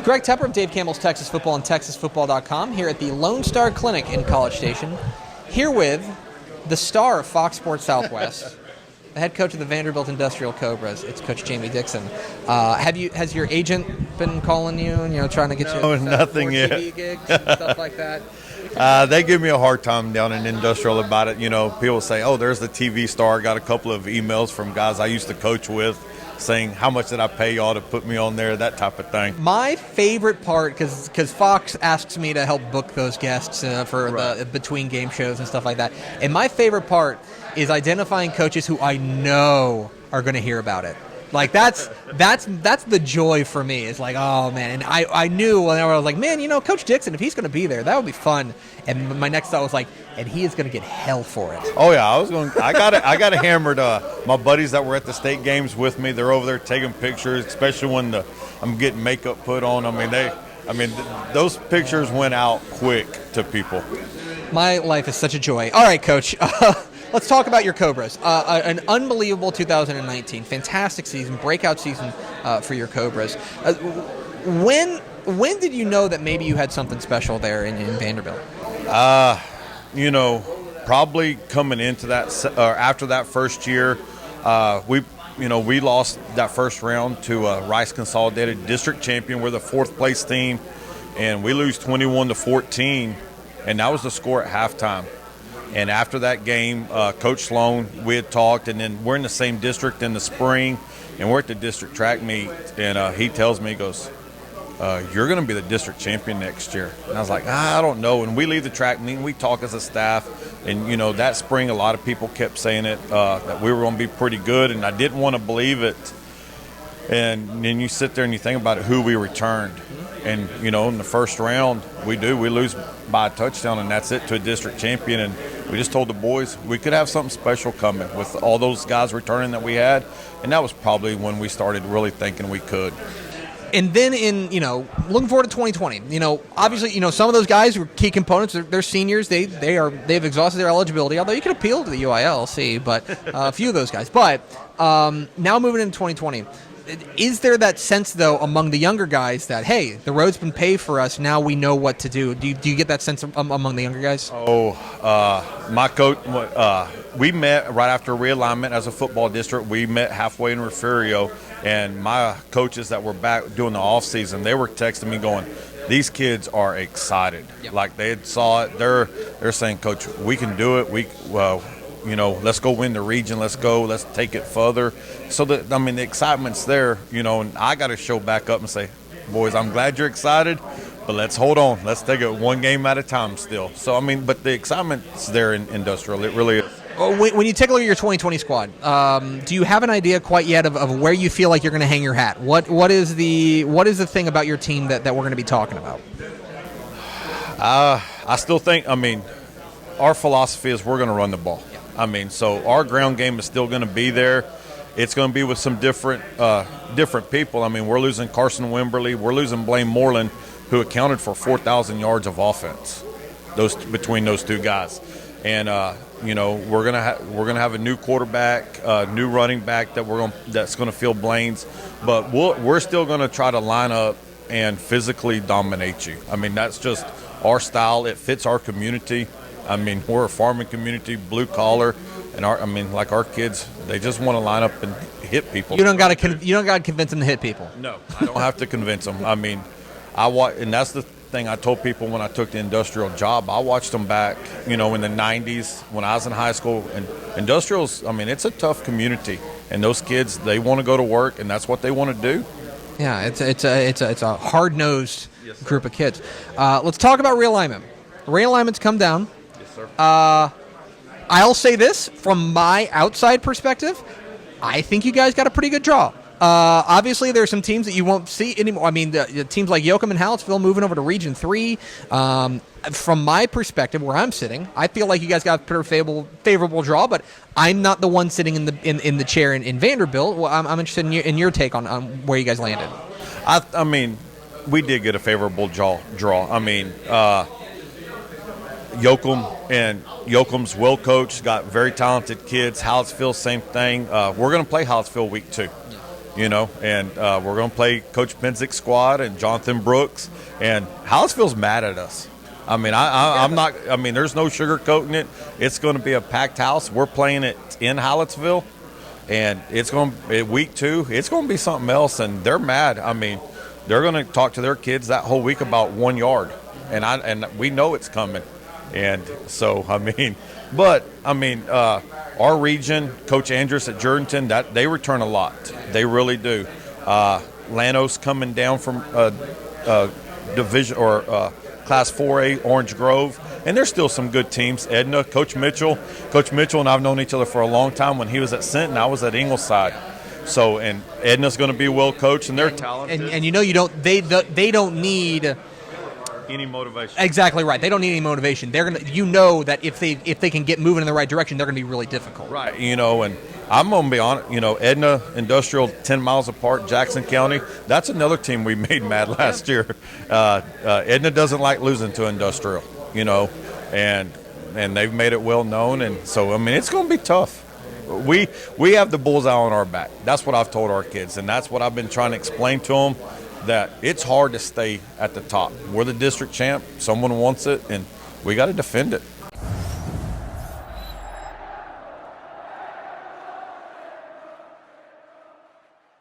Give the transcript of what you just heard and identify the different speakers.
Speaker 1: Greg Tepper of Dave Campbell's Texas Football and TexasFootball.com here at the Lone Star Clinic in College Station, here with the star of Fox Sports Southwest, the head coach of the Vanderbilt Industrial Cobras. It's Coach Jamie Dixon. Has your agent been calling you and trying to get you
Speaker 2: nothing yet.
Speaker 1: TV gigs and stuff like that?
Speaker 2: They give me a hard time down in Industrial about it. People say, "Oh, there's the TV star." I got a couple of emails from guys I used to coach with saying, "How much did I pay y'all to put me on there?" That type of thing.
Speaker 1: My favorite part, because Fox asks me to help book those guests for the between game shows and stuff like that, and my favorite part is identifying coaches who I know are going to hear about it. Like that's the joy for me. It's like, oh man, and I knew whenever I was like, man, Coach Dixon, if he's going to be there, that would be fun. And my next thought was like, and he is going to get hell for it.
Speaker 2: Oh yeah, I got it hammered. My buddies that were at the state games with me, they're over there taking pictures, especially when I'm getting makeup put on. Those pictures went out quick to people.
Speaker 1: My life is such a joy. All right, Coach. Let's talk about your Cobras. An unbelievable 2019, fantastic season, breakout season for your Cobras. When did you know that maybe you had something special there in Vanderbilt?
Speaker 2: Probably coming into that after that first year, we lost that first round to Rice Consolidated district champion. We're the fourth place team, and we lose 21-14, and that was the score at halftime. And after that game, Coach Sloan, we had talked, and then we're in the same district in the spring, and we're at the district track meet, and he tells me, he goes, you're going to be the district champion next year. And I was like, I don't know. And we leave the track meet, and we talk as a staff, and, that spring a lot of people kept saying it, that we were going to be pretty good, and I didn't want to believe it. And then you sit there and you think about it, who we returned. And, in the first round, we lose by a touchdown, and that's it, to a district champion. And we just told the boys we could have something special coming with all those guys returning that we had. And that was probably when we started really thinking we could.
Speaker 1: And then looking forward to 2020, obviously, some of those guys were key components. They're seniors. They've exhausted their eligibility, although you could appeal to the UILC, but a few of those guys. But now moving into 2020, is there that sense, though, among the younger guys that, hey, the road's been paved for us, now we know what to do? Do you get that sense among the younger guys?
Speaker 2: My coach, we met right after realignment as a football district. We met halfway in Refugio, and my coaches that were back doing the off season, they were texting me going, these kids are excited. Yep. Like they had saw it. They're saying, Coach, we can do it. Let's go win the region. Let's take it further. So the excitement's there, and I got to show back up and say, boys, I'm glad you're excited, but let's hold on. Let's take it one game at a time still. So, but the excitement's there in Industrial. It really is.
Speaker 1: When you take a look at your 2020 squad, do you have an idea quite yet of where you feel like you're going to hang your hat? What is the thing about your team that we're going to be talking about?
Speaker 2: I still think, our philosophy is we're going to run the ball. So our ground game is still going to be there. It's going to be with some different people. We're losing Carson Wimberly. We're losing Blaine Moreland, who accounted for 4,000 yards of offense between those two guys. And we're gonna have a new quarterback, new running back that's going to fill Blaine's. But we're still going to try to line up and physically dominate you. That's just our style. It fits our community. We're a farming community, blue collar, and our kids, they just want to line up and hit people.
Speaker 1: You don't got to convince them to hit people.
Speaker 2: No, I don't have to convince them. And that's the thing I told people when I took the Industrial job. I watched them back, in the 90s when I was in high school. And Industrial's, it's a tough community, and those kids, they want to go to work, and that's what they want to do.
Speaker 1: Yeah, it's a hard-nosed group of kids. Let's talk about realignment. Realignment's come down. I'll say this from my outside perspective. I think you guys got a pretty good draw. Obviously, there are some teams that you won't see anymore. The teams like Yoakum and Hallettsville moving over to Region 3. From my perspective, where I'm sitting, I feel like you guys got a pretty favorable draw, but I'm not the one sitting in the chair in Vanderbilt. Well, I'm interested in your take on where you guys landed.
Speaker 2: We did get a favorable draw. Yoakum's well coached, got very talented kids. Hallettsville, same thing. We're going to play Hallettsville week 2. and we're going to play Coach Benzik's squad and Jonathan Brooks. And Hallettsville's mad at us. I mean, I'm not. I mean, there's no sugarcoating it. It's going to be a packed house. We're playing it in Hallettsville, and it's going to week 2. It's going to be something else, and they're mad. I mean, they're going to talk to their kids that whole week about 1 yard, and we know it's coming. And so, I mean, our region, Coach Andrus at Jordanton, that they return a lot. They really do. Lanos coming down from division or Class 4A, Orange Grove, and there's still some good teams. Edna, Coach Mitchell and I've known each other for a long time. When he was at Sinton, I was at Ingleside. So, and Edna's going to be well coached, and they're talented.
Speaker 1: And they don't need
Speaker 2: any motivation.
Speaker 1: Exactly right. They don't need any motivation. They're gonna, that if they can get moving in the right direction, they're gonna be really difficult.
Speaker 2: Right. And I'm gonna be honest. Edna Industrial, 10 miles apart, Jackson County. That's another team we made mad last year. Edna doesn't like losing to Industrial. And they've made it well known. And so it's gonna be tough. We have the bullseye on our back. That's what I've told our kids, and that's what I've been trying to explain to them. That it's hard to stay at the top. We're the district champ. Someone wants it, and we got to defend it.